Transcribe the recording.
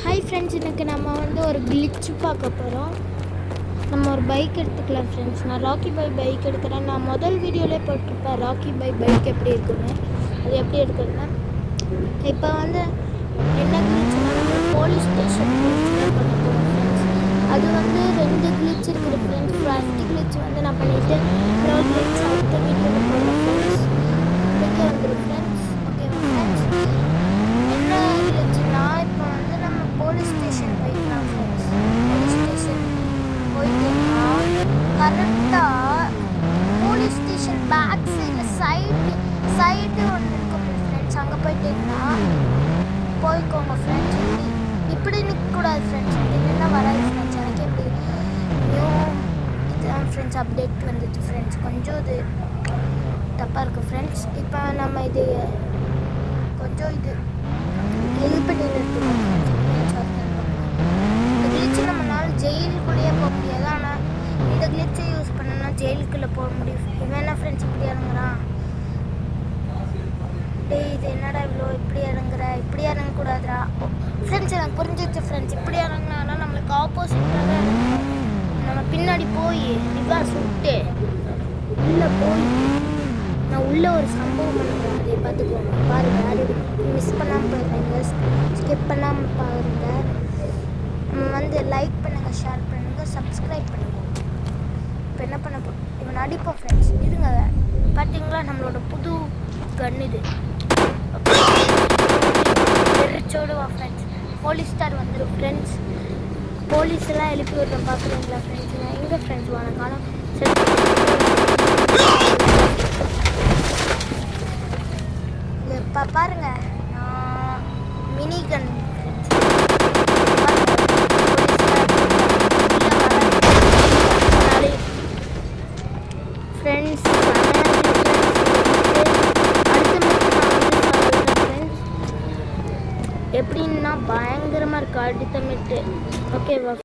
Hi friends, எனக்கு நம்ம ஒரு கிளிச்சு பார்க்க போகிறோம். நம்ம ஒரு பைக் எடுத்துக்கலாம் ஃப்ரெண்ட்ஸ். நான் ராக்கி பைக் எடுக்கிறேன். நான் முதல் வீடியோவிலே போட்டிருப்பேன் ராக்கி பைக் எப்படி இருக்குன்னு, அது எப்படி எடுக்கிறதுனா. இப்போ என்ன கிளிச்சுனா நம்ம போலீஸ் ஸ்டேஷன் பண்ண போகிறோம் ஃப்ரெண்ட்ஸ். அது 2 கிளிச் இருக்குது ஃப்ரெண்ட்ஸ். ஃபஸ்ட் கிளிச் நான் பண்ணிவிட்டு இன்னொரு கிளிச் அடுத்த வீடியோவில் போடுறேன் ஃப்ரெண்ட்ஸ். இதுக்கே ஃப்ரெண்ட்ஸ். ஓகேவா ஃப்ரெண்ட்ஸ்? என்ன கிளிச்சுனா இப்போ நம்ம போலீஸ் ஸ்டேஷன் போய்க்கலாம் ஃப்ரெண்ட்ஸ். போலீஸ் ஸ்டேஷன் போயிட்டீங்கன்னா கரெக்டாக போலீஸ் ஸ்டேஷன் பேக் சைடு ஒன்று இருக்கும் ஃப்ரெண்ட்ஸ். அங்கே போயிட்டீங்கன்னா போய்க்கோங்க ஃப்ரெண்ட்ஸ். இப்படி நிற்கக்கூடாது ஃப்ரெண்ட்ஸ். இப்படி வராது ஃப்ரெண்ட்ஸ். எனக்கு எப்படி நியூ இதுதான் ஃப்ரெண்ட்ஸ் அப்டேட் வந்துச்சு ஃப்ரெண்ட்ஸ். கொஞ்சம் இது தப்பாக இருக்குது ஃப்ரெண்ட்ஸ். இப்போ நம்ம இது கொஞ்சம் இது பண்ணி நிறுத்துவோம். இந்த கிளிச்சு நம்மளால ஜெயிலுக்குள்ளேயே போக முடியாது. ஆனால் இந்த கிளிச்சை யூஸ் பண்ணோம்னா ஜெயிலுக்குள்ளே போக முடியும். இவன் என்ன ஃப்ரெண்ட்ஸ் இப்படி இறங்குறான்? இது என்னடா இவ்வளோ இப்படி இப்படி இறங்கக்கூடாதுடா ஃப்ரெண்ட்ஸ். எனக்கு புரிஞ்சிச்சு ஃப்ரெண்ட்ஸ். இப்படி இறங்கினாலும் நம்மளுக்கு ஆப்போசிட்டாக தான் இறங்கணும். நம்ம பின்னாடி போய் ரிவர்ஸ் விட்டு உள்ளே போய் நான் உள்ளே ஒரு சம்பவம் பண்ணுறேன். அதை பார்த்துக்கோங்க, பாருங்கள். அது மிஸ் பண்ணாமல் போயிடுறாங்க, ஸ்கிப் பண்ணாமல் பாருங்கள். நம்ம லைக் பண்ணுங்கள், ஷேர் பண்ணுங்கள், சப்ஸ்கிரைப் பண்ணுங்கள். இப்போ என்ன பண்ண இவன் அடிப்போம் ஃப்ரெண்ட்ஸ். இருங்க, பார்த்தீங்களா நம்மளோட புது கன் இது. வெறிச்சோடுவா ஃப்ரெண்ட்ஸ். போலீஸ் ஸ்டார் வந்துடும் ஃப்ரெண்ட்ஸ். போலீஸ் எல்லாம் எழுப்பி விட்றோம், பார்க்குறீங்களா ஃப்ரெண்ட்ஸ்? நான் எங்கே ஃப்ரெண்ட்ஸ் வாங்க காலம் சரி. இப்போ பாருங்க, நான் மினி கன் ஃப்ரெண்ட்ஸ். எப்படின்னா பயங்கரமாக இருக்குது அடுத்த மெட்டு. ஓகேவா?